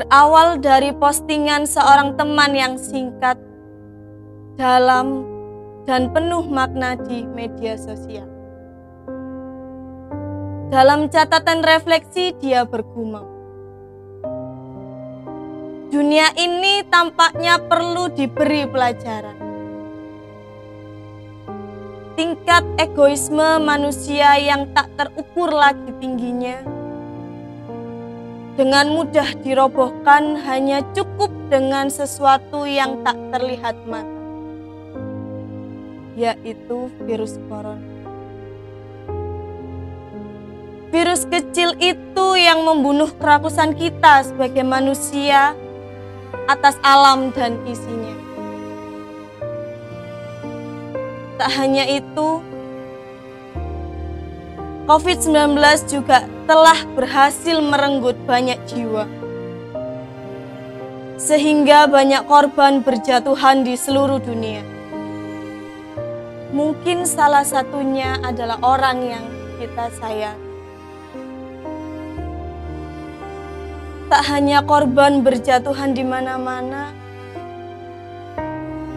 berawal dari postingan seorang teman yang singkat, dalam, dan penuh makna di media sosial. Dalam catatan refleksi, dia bergumam, dunia ini tampaknya perlu diberi pelajaran. Tingkat egoisme manusia yang tak terukur lagi tingginya, dengan mudah dirobohkan hanya cukup dengan sesuatu yang tak terlihat mata, yaitu virus corona. Virus kecil itu yang membunuh kerakusan kita sebagai manusia atas alam dan isinya. Tak hanya itu, COVID-19 juga telah berhasil merenggut banyak jiwa, sehingga banyak korban berjatuhan di seluruh dunia. Mungkin salah satunya adalah orang yang kita sayang. Tak hanya korban berjatuhan di mana-mana,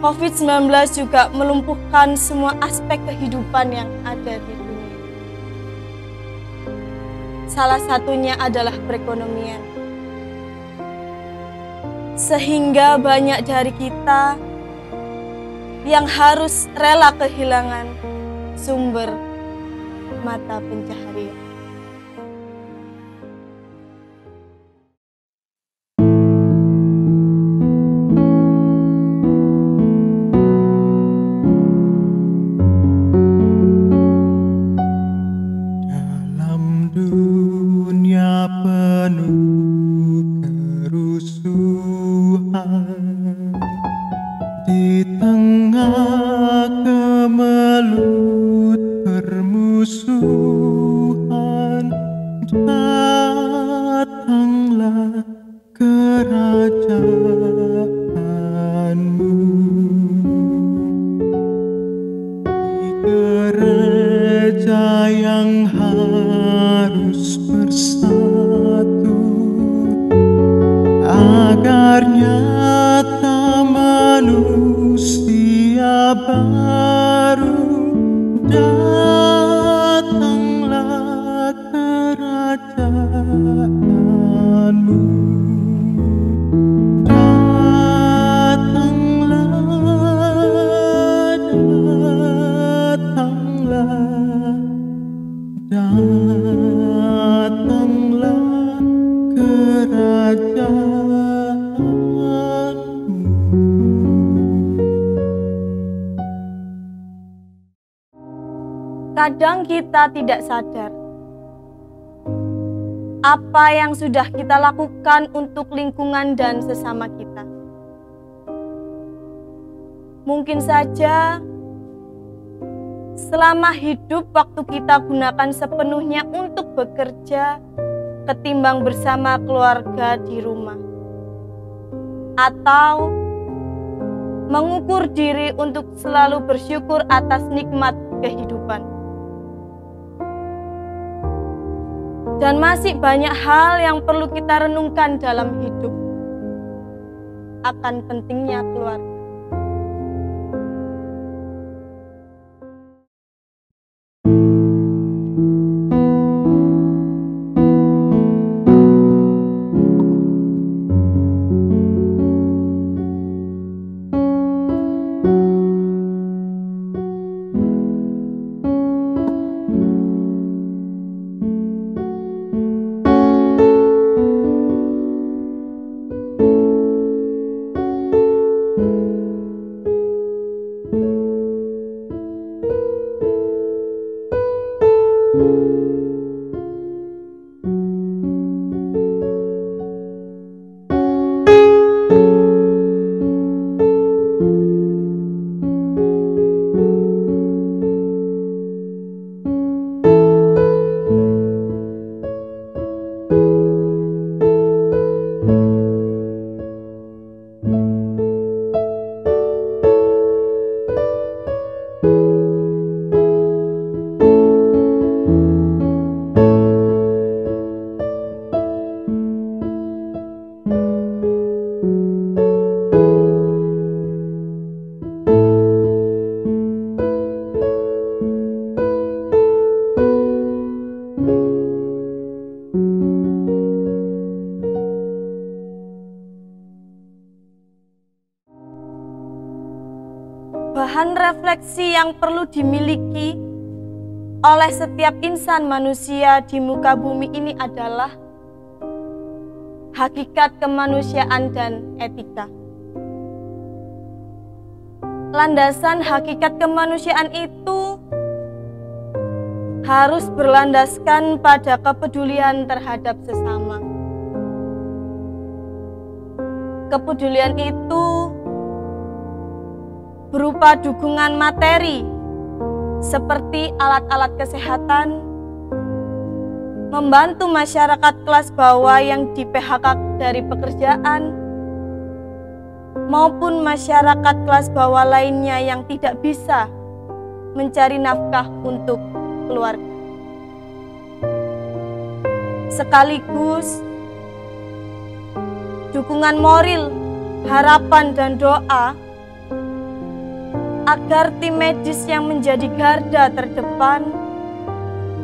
COVID-19 juga melumpuhkan semua aspek kehidupan yang ada di dunia. Salah satunya adalah perekonomian. Sehingga banyak dari kita yang harus rela kehilangan sumber mata pencaharian. Dunia penuh kerusuhan, di tengah kemelut permusuhan, datanglah kerajaanmu. Di gereja yang harus bersatu, agar nyata manusia baru, datanglah kerajaanmu. Datanglah kerajaanmu. Kadang kita tidak sadar apa yang sudah kita lakukan untuk lingkungan dan sesama kita. Mungkin saja selama hidup waktu kita gunakan sepenuhnya untuk bekerja ketimbang bersama keluarga di rumah, atau mengukur diri untuk selalu bersyukur atas nikmat kehidupan. Dan masih banyak hal yang perlu kita renungkan dalam hidup akan pentingnya keluarga. bahan refleksi yang perlu dimiliki oleh setiap insan manusia di muka bumi ini adalah hakikat kemanusiaan dan etika. Landasan hakikat kemanusiaan itu harus berlandaskan pada kepedulian terhadap sesama. Kepedulian itu berupa dukungan materi seperti alat-alat kesehatan, membantu masyarakat kelas bawah yang di PHK dari pekerjaan, maupun masyarakat kelas bawah lainnya yang tidak bisa mencari nafkah untuk keluarga. Sekaligus dukungan moral, harapan, dan doa agar tim medis yang menjadi garda terdepan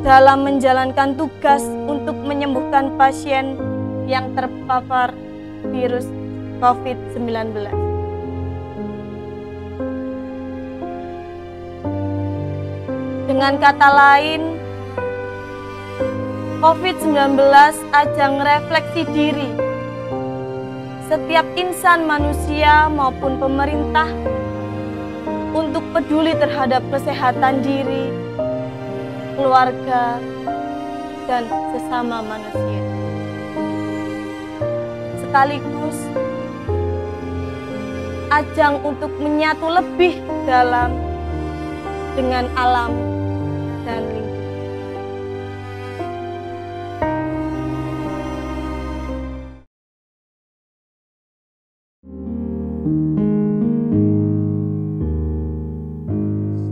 dalam menjalankan tugas untuk menyembuhkan pasien yang terpapar virus COVID-19. Dengan kata lain, COVID-19 ajang refleksi diri setiap insan manusia maupun pemerintah untuk peduli terhadap kesehatan diri, keluarga, dan sesama manusia. Sekaligus ajang untuk menyatu lebih dalam dengan alam dan lingkungan.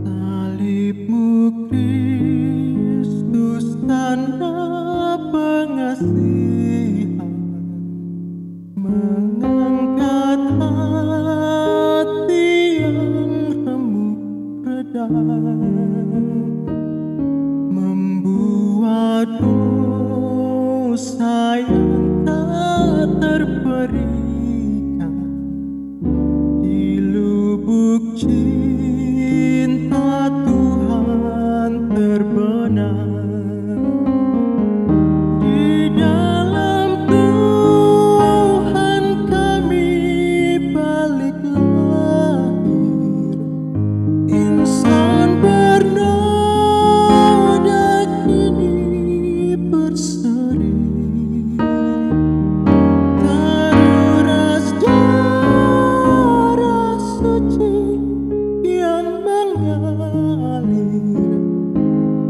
Salibmu Kristus, tanda pengasihan, mengangkat hati yang remuk reda, membuat dosa yang tak terperikan di lubuk cinta Tuhan terbenam. Di dalam Tuhan kami balik lahir, insan bernoda kini berseri, teruras darah suci yang mengalir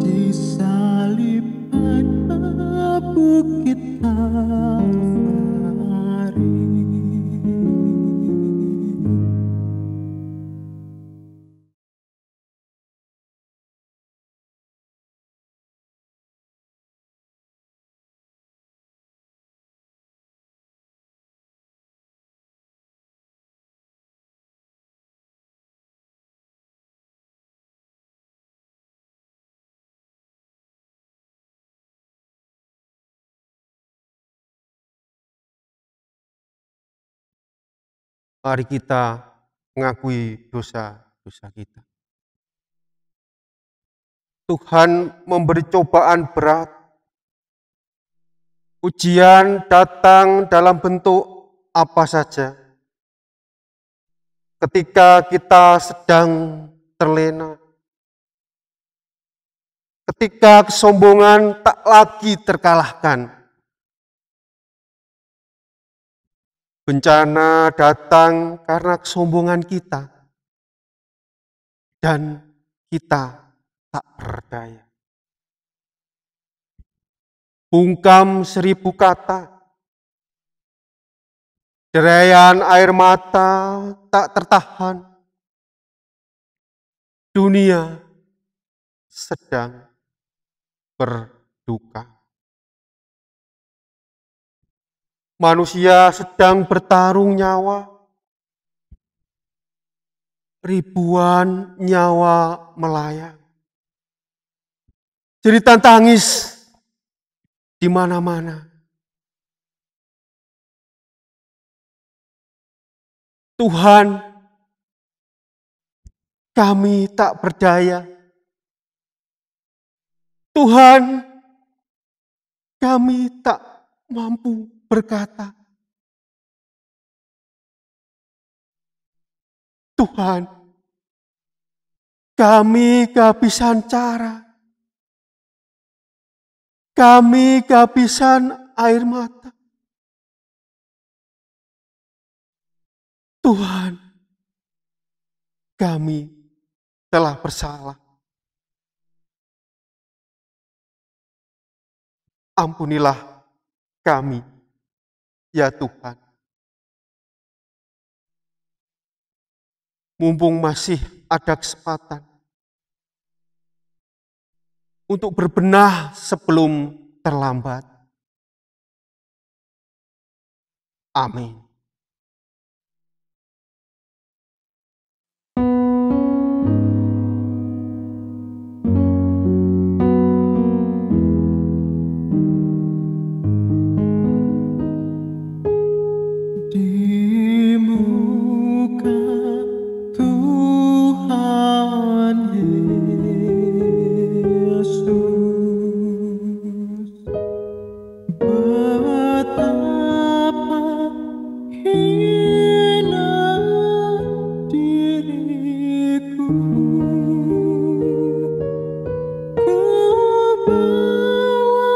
di salib pada bukit Kalvari. Mari kita mengakui dosa-dosa kita. Tuhan memberi cobaan berat. Ujian datang dalam bentuk apa saja. Ketika kita sedang terlena, ketika kesombongan tak lagi terkalahkan, bencana datang karena kesombongan kita, dan kita tak berdaya. Bungkam 1000 kata, derayan air mata tak tertahan. Dunia sedang berduka. Manusia sedang bertarung nyawa. Ribuan nyawa melayang. Jeritan tangis di mana-mana. Tuhan kami tak berdaya. Tuhan, kami tak mampu berkata. Tuhan, kami kehabisan cara. Kami kehabisan air mata. Tuhan, kami telah bersalah. Ampunilah kami, ya Tuhan. Mumpung masih ada kesempatan untuk berbenah sebelum terlambat. Amin. Di muka Tuhan Yesus, betapa hina diriku, ku bawa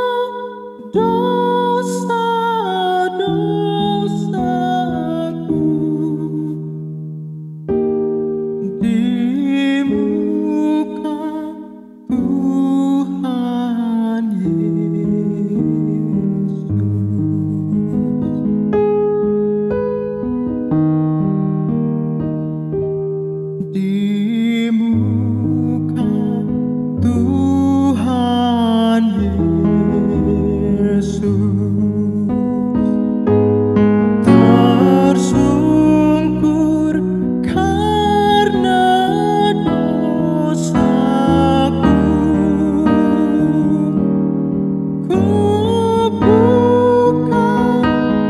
dosa-dosaku di muka Tuhan Yesus. Di muka Tuhan Yesus, tersungkur karena dosaku, ku buka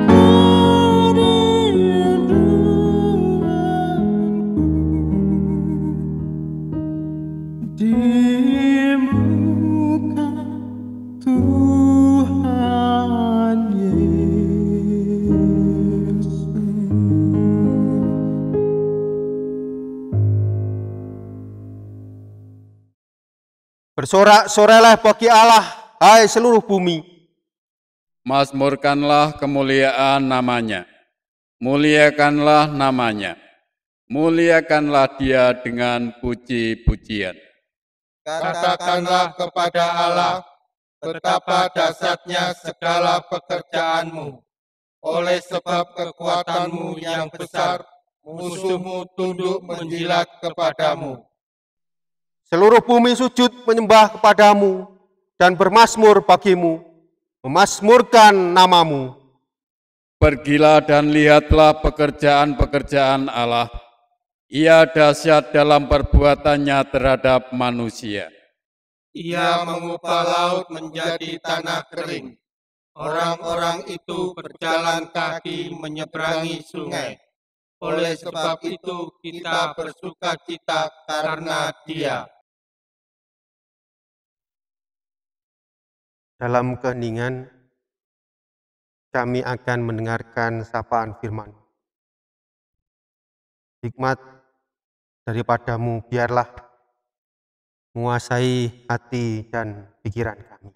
kerinduanku di muka Tuhan Yesus. Bersorak-sorai bagi Allah, hai seluruh bumi. Mazmurkanlah kemuliaan namanya. Muliakanlah namanya. Muliakanlah dia dengan puji-pujian. Katakanlah kepada Allah, betapa dahsyatnya segala pekerjaanmu. Oleh sebab kekuatanmu yang besar, musuhmu tunduk menjilat kepadamu. Seluruh bumi sujud menyembah kepadamu dan bermazmur bagimu, memazmurkan namamu. Pergilah dan lihatlah pekerjaan-pekerjaan Allah. Ia dahsyat dalam perbuatannya terhadap manusia. Ia mengubah laut menjadi tanah kering. Orang-orang itu berjalan kaki menyeberangi sungai. Oleh sebab itu kita bersukacita karena Dia. Dalam keheningan, kami akan mendengarkan sapaan firman. Hikmat daripadamu biarlah menguasai hati dan pikiran kami.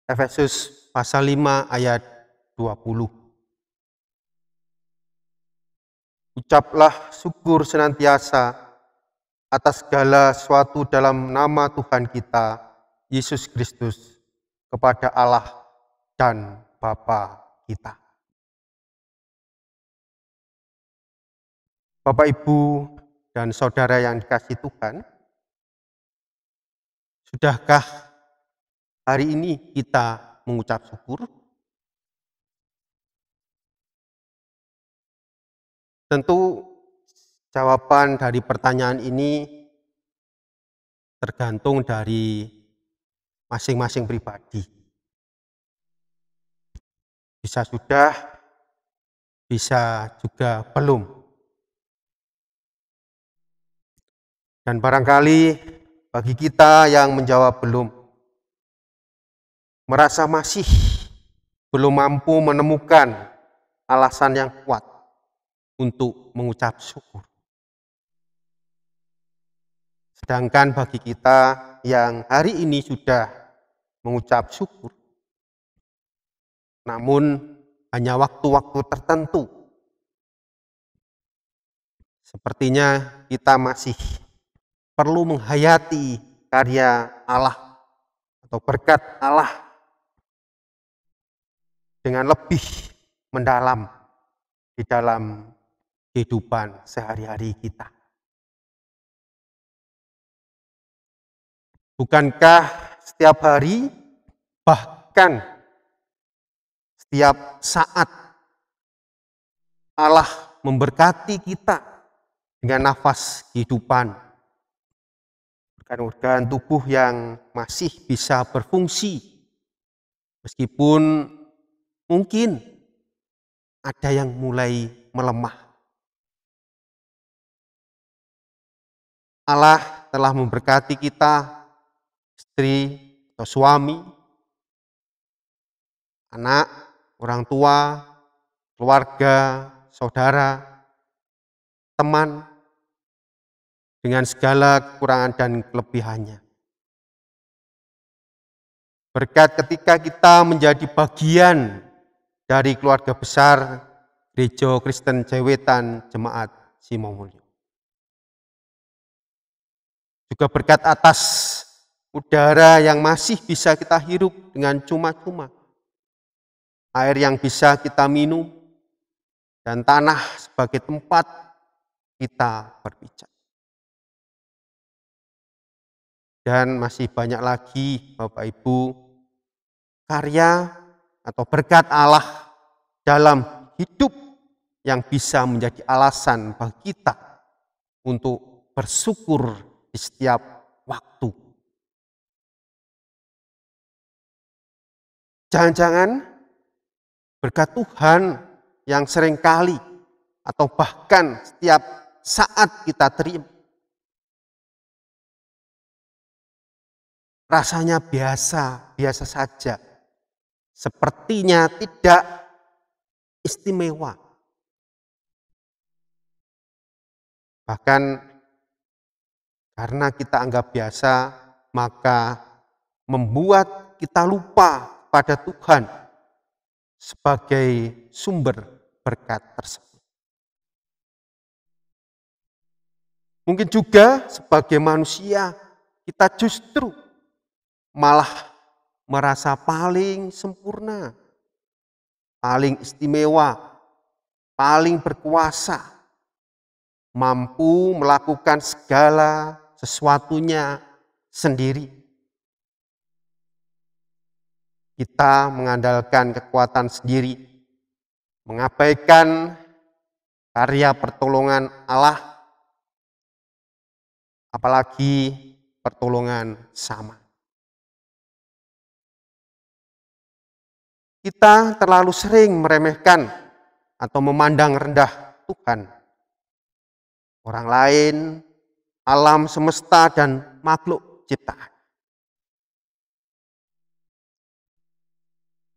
Efesus pasal 5 ayat 20. Ucaplah syukur senantiasa atas segala sesuatu dalam nama Tuhan kita, Yesus Kristus, kepada Allah dan Bapa kita. Bapak, Ibu, dan Saudara yang dikasihi Tuhan, sudahkah hari ini kita mengucap syukur? Tentu jawaban dari pertanyaan ini tergantung dari masing-masing pribadi. Bisa sudah, bisa juga belum. Dan barangkali bagi kita yang menjawab belum, merasa masih belum mampu menemukan alasan yang kuat untuk mengucap syukur. Sedangkan bagi kita yang hari ini sudah mengucap syukur, namun hanya waktu-waktu tertentu, sepertinya kita masih perlu menghayati karya Allah atau berkat Allah dengan lebih mendalam di dalam kehidupan sehari-hari kita. Bukankah setiap hari, bahkan setiap saat Allah memberkati kita dengan nafas kehidupan, organ tubuh yang masih bisa berfungsi, meskipun mungkin ada yang mulai melemah. Allah telah memberkati kita, istri atau suami, anak, orang tua, keluarga, saudara, teman, dengan segala kekurangan dan kelebihannya. Berkat ketika kita menjadi bagian dari keluarga besar Gereja Kristen Jewetan Jemaat Simomulyo. Juga berkat atas udara yang masih bisa kita hirup dengan cuma-cuma, air yang bisa kita minum, dan tanah sebagai tempat kita berpijak. Dan masih banyak lagi Bapak Ibu, karya atau berkat Allah dalam hidup yang bisa menjadi alasan bagi kita untuk bersyukur di setiap waktu. Jangan-jangan berkat Tuhan yang seringkali atau bahkan setiap saat kita terima, rasanya biasa saja, sepertinya tidak istimewa. Bahkan karena kita anggap biasa, maka membuat kita lupa pada Tuhan sebagai sumber berkat tersebut. Mungkin juga sebagai manusia, kita justru malah merasa paling sempurna, paling istimewa, paling berkuasa, mampu melakukan segala sesuatunya sendiri. Kita mengandalkan kekuatan sendiri, mengabaikan karya pertolongan Allah, apalagi pertolongan sama. Kita terlalu sering meremehkan atau memandang rendah Tuhan, orang lain, alam semesta, dan makhluk ciptaan.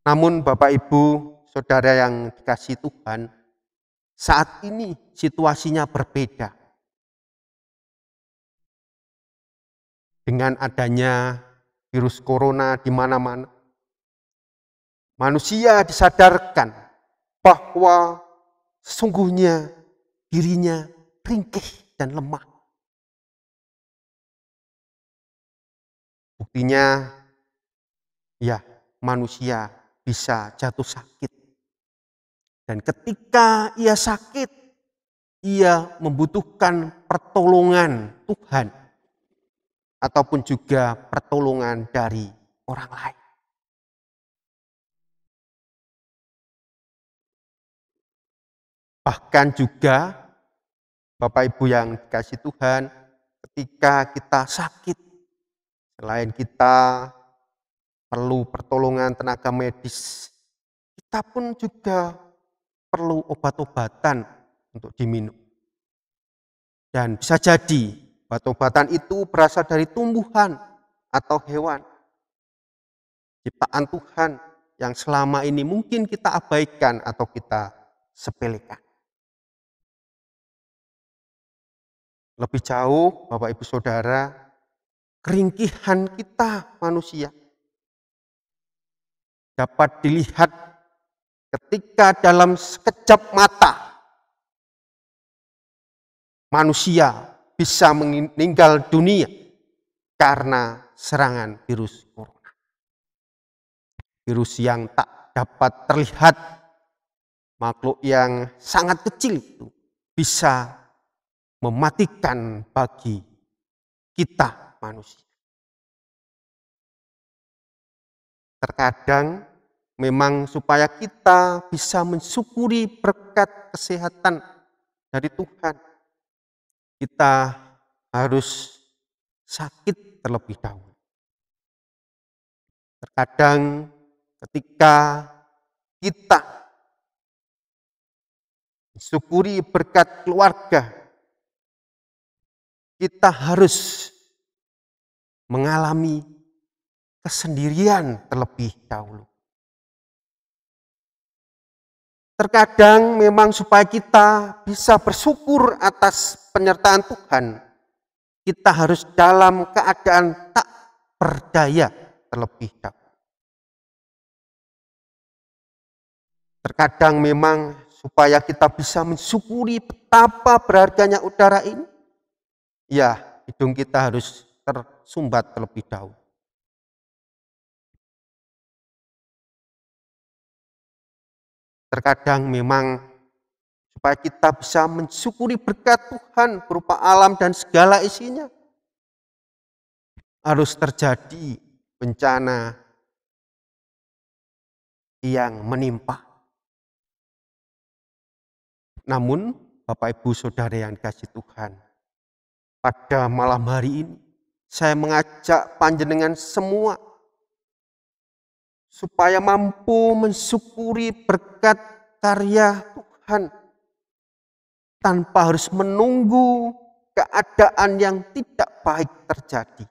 Namun Bapak Ibu, Saudara yang dikasihi Tuhan, saat ini situasinya berbeda. Dengan adanya virus corona di mana-mana, manusia disadarkan bahwa sesungguhnya dirinya ringkih dan lemah. Buktinya, ya, manusia bisa jatuh sakit. Dan ketika ia sakit, ia membutuhkan pertolongan Tuhan ataupun juga pertolongan dari orang lain. Bahkan juga Bapak Ibu yang dikasihi Tuhan, ketika kita sakit, selain kita perlu pertolongan tenaga medis, kita pun juga perlu obat-obatan untuk diminum. Dan bisa jadi Obat-obatan itu berasal dari tumbuhan atau hewan. Ciptaan Tuhan yang selama ini mungkin kita abaikan atau kita sepelekan. Lebih jauh, Bapak Ibu Saudara, keringkihan kita manusia dapat dilihat ketika dalam sekejap mata manusia bisa meninggal dunia karena serangan virus corona. Virus yang tak dapat terlihat, makhluk yang sangat kecil itu bisa mematikan bagi kita manusia. Terkadang memang supaya kita bisa mensyukuri berkat kesehatan dari Tuhan, kita harus sakit terlebih dahulu. Terkadang ketika kita mensyukuri berkat keluarga, kita harus mengalami kesendirian terlebih dahulu. Terkadang memang supaya kita bisa bersyukur atas penyertaan Tuhan, kita harus dalam keadaan tak berdaya terlebih dahulu. Terkadang memang supaya kita bisa mensyukuri betapa berharganya udara ini, ya hidung kita harus tersumbat terlebih dahulu. Terkadang memang supaya kita bisa mensyukuri berkat Tuhan berupa alam dan segala isinya, harus terjadi bencana yang menimpa. Namun Bapak Ibu Saudara yang dikasihi Tuhan, pada malam hari ini saya mengajak panjenengan semua supaya mampu mensyukuri berkat karya Tuhan tanpa harus menunggu keadaan yang tidak baik terjadi.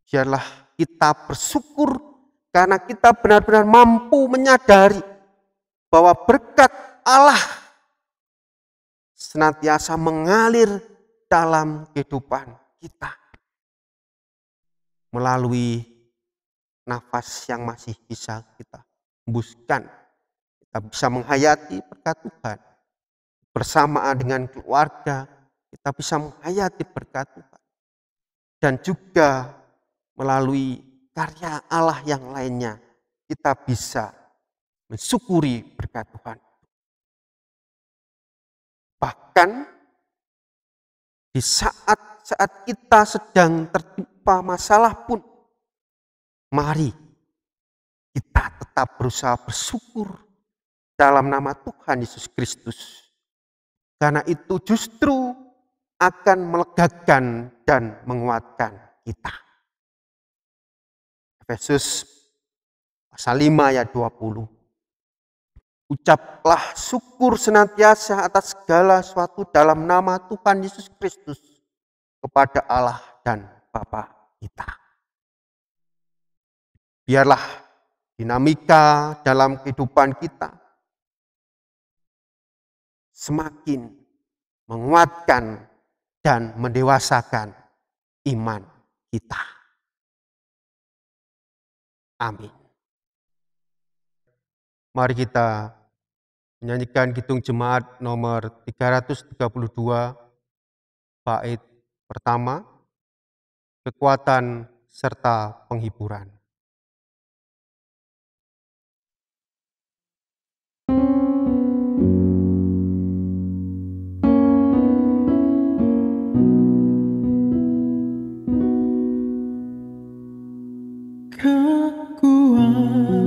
Biarlah kita bersyukur karena kita benar-benar mampu menyadari bahwa berkat Allah senantiasa mengalir dalam kehidupan kita melalui nafas yang masih bisa kita hembuskan. Kita bisa menghayati berkat Tuhan. Bersamaan dengan keluarga, kita bisa menghayati berkat Tuhan. Dan juga melalui karya Allah yang lainnya, kita bisa mensyukuri berkat Tuhan. Bahkan di saat-saat kita sedang tertimpa masalah pun, mari kita tetap berusaha bersyukur dalam nama Tuhan Yesus Kristus. Karena itu justru akan melegakan dan menguatkan kita. Efesus pasal 5 ayat 20. Ucaplah syukur senantiasa atas segala sesuatu dalam nama Tuhan Yesus Kristus kepada Allah dan Bapa kita. Biarlah dinamika dalam kehidupan kita semakin menguatkan dan mendewasakan iman kita. Amin. Mari kita menyanyikan Kidung Jemaat nomor 332, bait pertama, kekuatan serta penghiburan.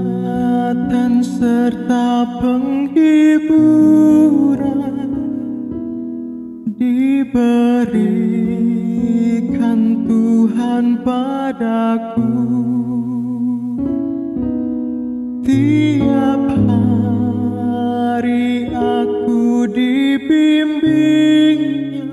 Kekuatan serta penghiburan diberikan Tuhan padaku. Tiap hari aku dibimbingnya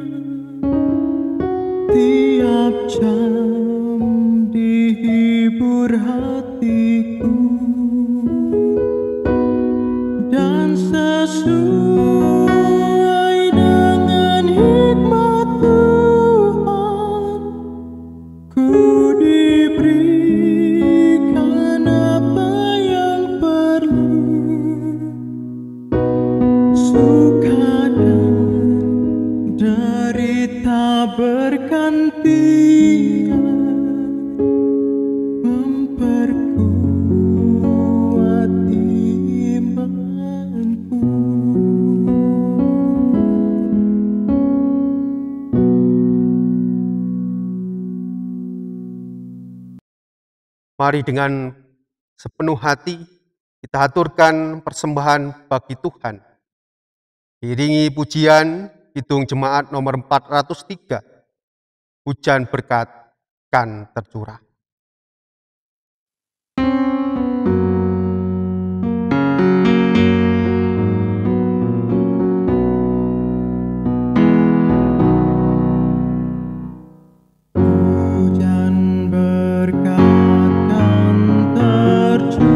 Mari dengan sepenuh hati kita haturkan persembahan bagi Tuhan. Diiringi pujian Kidung Jemaat nomor 403, hujan berkat kan tercurah. Hujan berkat kan tercurah,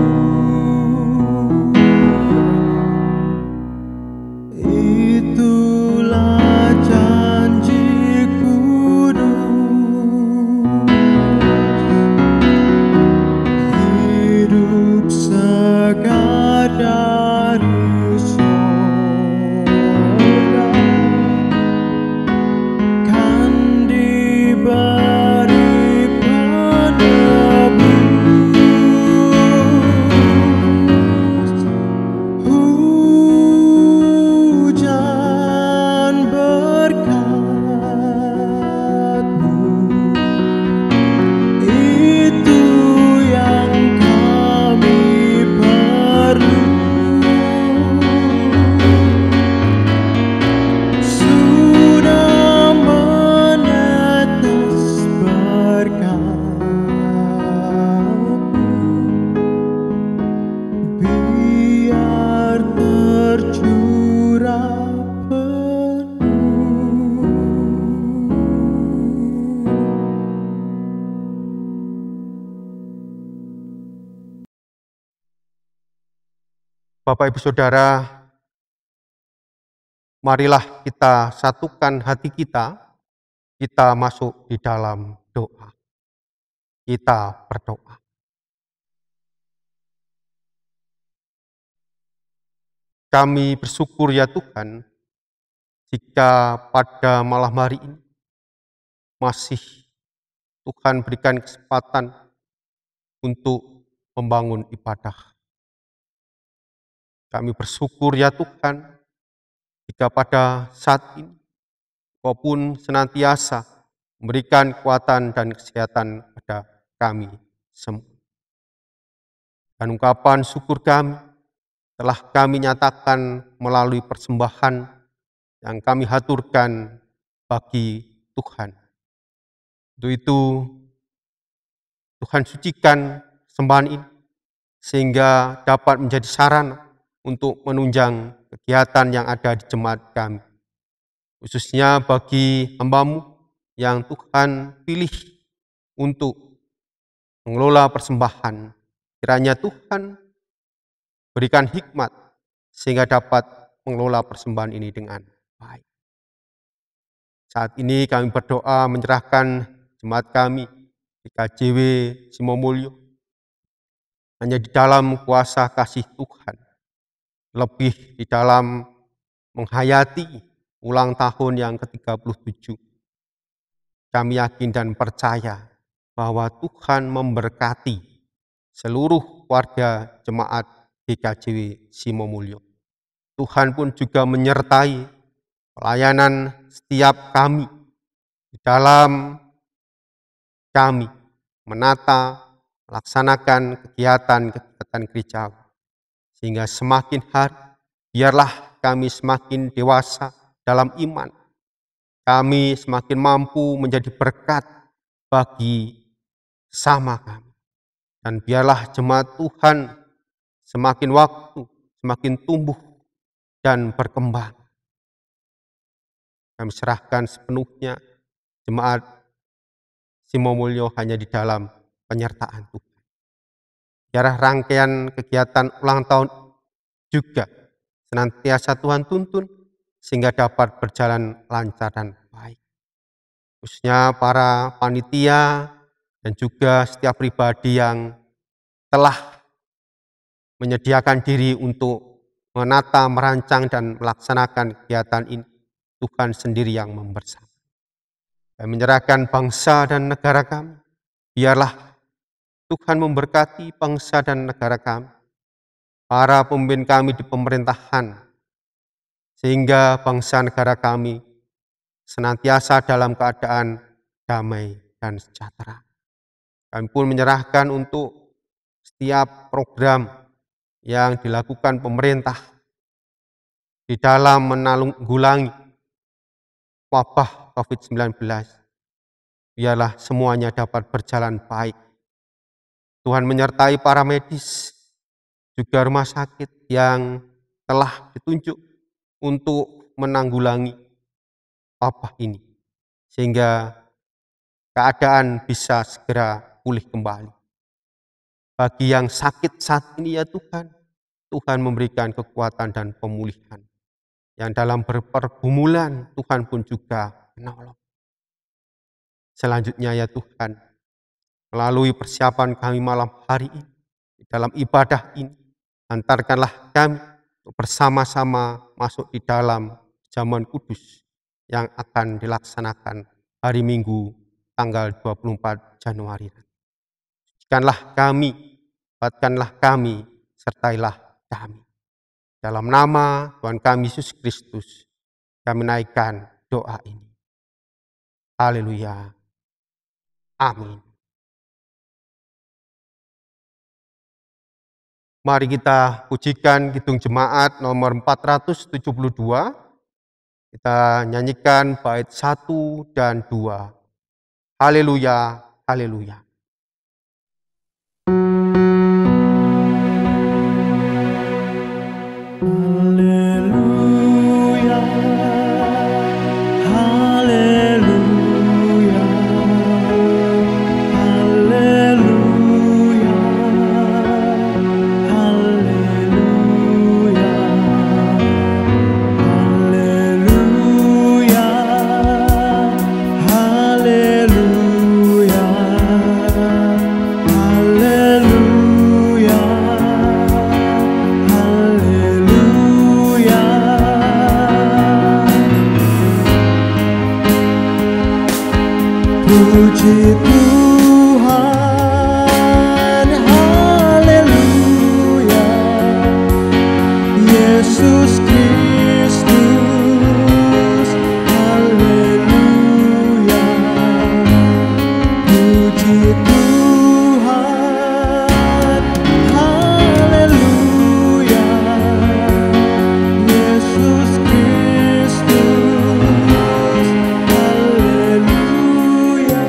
itulah janji kudus. Hidup segar dari sorga kan diberi penebus. Hujan berkat-Mu, itu yang kami perlu. Sudah menetes berkat-Mu, biar tercurah penuh. Bapak Ibu Saudara, marilah kita satukan hati kita masuk di dalam doa. Kita berdoa. Kami bersyukur ya Tuhan, jika pada malam hari ini masih Tuhan berikan kesempatan untuk membangun ibadah. Kami bersyukur ya Tuhan, jika pada saat ini Kau pun senantiasa memberikan kekuatan dan kesehatan pada kami semua. Dan ungkapan syukur kami telah kami nyatakan melalui persembahan yang kami haturkan bagi Tuhan. Untuk itu, Tuhan sucikan sembahan ini sehingga dapat menjadi sarana untuk menunjang kegiatan yang ada di jemaat kami. Khususnya bagi hamba-Mu yang Tuhan pilih untuk mengelola persembahan. Kiranya Tuhan berikan hikmat sehingga dapat mengelola persembahan ini dengan baik. Saat ini kami berdoa menyerahkan jemaat kami di KJW Simomulyo hanya di dalam kuasa kasih Tuhan, lebih di dalam menghayati ulang tahun yang ke-37. Kami yakin dan percaya bahwa Tuhan memberkati seluruh warga jemaat GKJW Simomulyo. Tuhan pun juga menyertai pelayanan setiap kami di dalam kami menata, melaksanakan kegiatan-kegiatan gerejawi. Sehingga semakin hari, biarlah kami semakin dewasa dalam iman. Kami semakin mampu menjadi berkat bagi sesama kami. Dan biarlah jemaat Tuhan semakin waktu, semakin tumbuh dan berkembang. Kami serahkan sepenuhnya jemaat Simomulyo hanya di dalam penyertaan Tuhan. Biarlah rangkaian kegiatan ulang tahun juga senantiasa Tuhan tuntun sehingga dapat berjalan lancar dan baik. Khususnya para panitia dan juga setiap pribadi yang telah menyediakan diri untuk menata, merancang, dan melaksanakan kegiatan ini. Tuhan sendiri yang membersamai. Dan menyerahkan bangsa dan negara kami. Biarlah Tuhan memberkati bangsa dan negara kami. Para pemimpin kami di pemerintahan, sehingga bangsa negara kami senantiasa dalam keadaan damai dan sejahtera. Kami pun menyerahkan untuk setiap program yang dilakukan pemerintah di dalam menanggulangi wabah COVID-19. Biarlah semuanya dapat berjalan baik. Tuhan menyertai para medis, juga rumah sakit yang telah ditunjuk untuk menanggulangi wabah ini, sehingga keadaan bisa segera pulih kembali. Bagi yang sakit saat ini ya Tuhan, Tuhan memberikan kekuatan dan pemulihan. Yang dalam pergumulan, Tuhan pun juga menolong. Selanjutnya ya Tuhan, melalui persiapan kami malam hari ini, di dalam ibadah ini, antarkanlah kami bersama-sama masuk di dalam perjamuan kudus yang akan dilaksanakan hari Minggu tanggal 24 Januari. Sucikanlah kami, kuatkanlah kami, sertailah kami. Dalam nama Tuhan kami Yesus Kristus, kami naikkan doa ini. Haleluya. Amin. Mari kita pujikan Kidung Jemaat nomor 472. Kita nyanyikan bait 1 dan 2. Haleluya, haleluya. Haleluya, haleluya, haleluya, haleluya, haleluya, haleluya, haleluya, haleluya. Puji Tuhan, haleluya, Yesus Kristus, haleluya. Puji Tuhan, haleluya, Yesus Kristus, haleluya.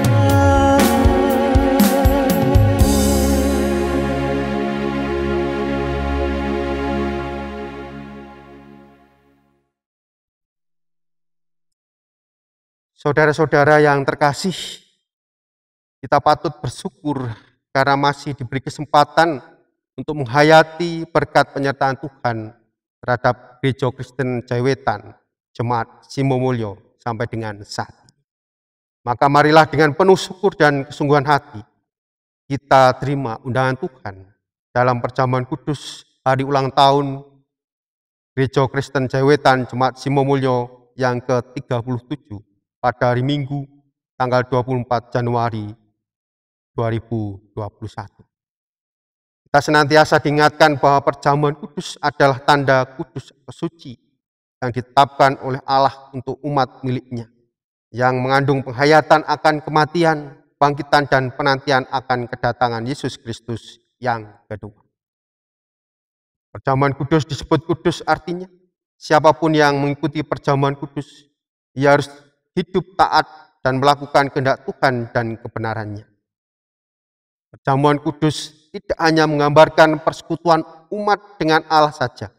Saudara-saudara yang terkasih, kita patut bersyukur karena masih diberi kesempatan untuk menghayati berkat penyertaan Tuhan terhadap Gereja Kristen Jawetan, Jemaat Simomulyo sampai dengan saat ini. Maka marilah dengan penuh syukur dan kesungguhan hati kita terima undangan Tuhan dalam perjamuan kudus hari ulang tahun Gereja Kristen Jawetan Jemaat Simomulyo yang ke-37 pada hari Minggu tanggal 24 Januari 2021. Kita senantiasa diingatkan bahwa perjamuan kudus adalah tanda kudus atau suci yang ditetapkan oleh Allah untuk umat miliknya, yang mengandung penghayatan akan kematian, bangkitan, dan penantian akan kedatangan Yesus Kristus yang kedua. Perjamuan kudus disebut kudus artinya siapapun yang mengikuti perjamuan kudus, ia harus hidup taat dan melakukan kehendak Tuhan dan kebenarannya. Perjamuan kudus tidak hanya menggambarkan persekutuan umat dengan Allah saja,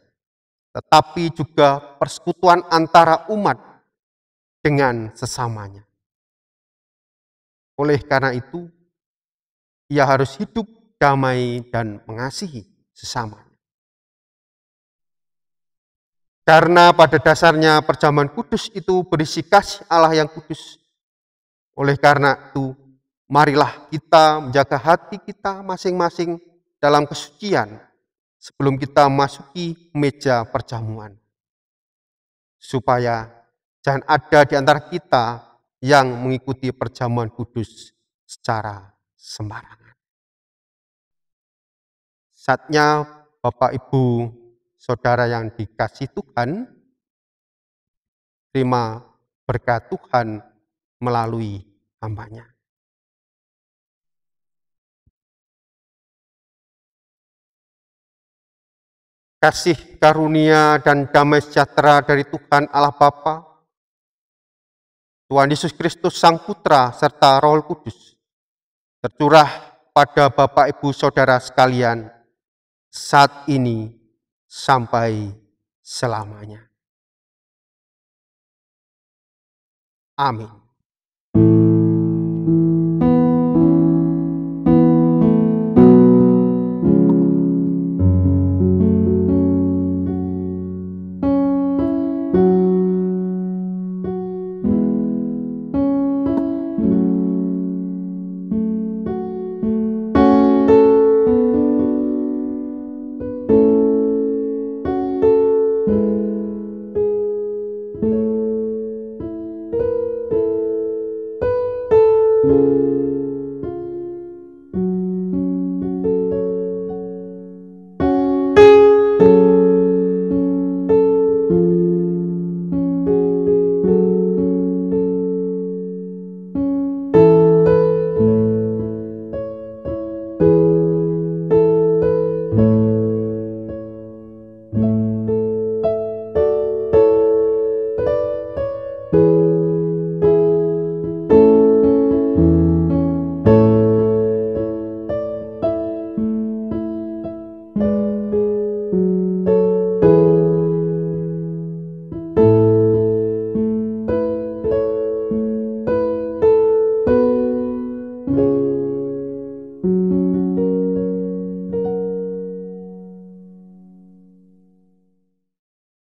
tetapi juga persekutuan antara umat dengan sesamanya. Oleh karena itu, ia harus hidup damai dan mengasihi sesamanya. Karena pada dasarnya perjamuan kudus itu berisi kasih Allah yang kudus. Oleh karena itu, marilah kita menjaga hati kita masing-masing dalam kesucian sebelum kita memasuki meja perjamuan. Supaya jangan ada di antara kita yang mengikuti perjamuan kudus secara sembarangan. Saatnya Bapak, Ibu, Saudara yang dikasihi Tuhan, terima berkat Tuhan melalui hamba-Nya. kasih karunia dan damai sejahtera dari Tuhan Allah Bapa, Tuhan Yesus Kristus Sang Putra, serta Roh Kudus, tercurah pada Bapak Ibu Saudara sekalian, saat ini sampai selamanya. Amin.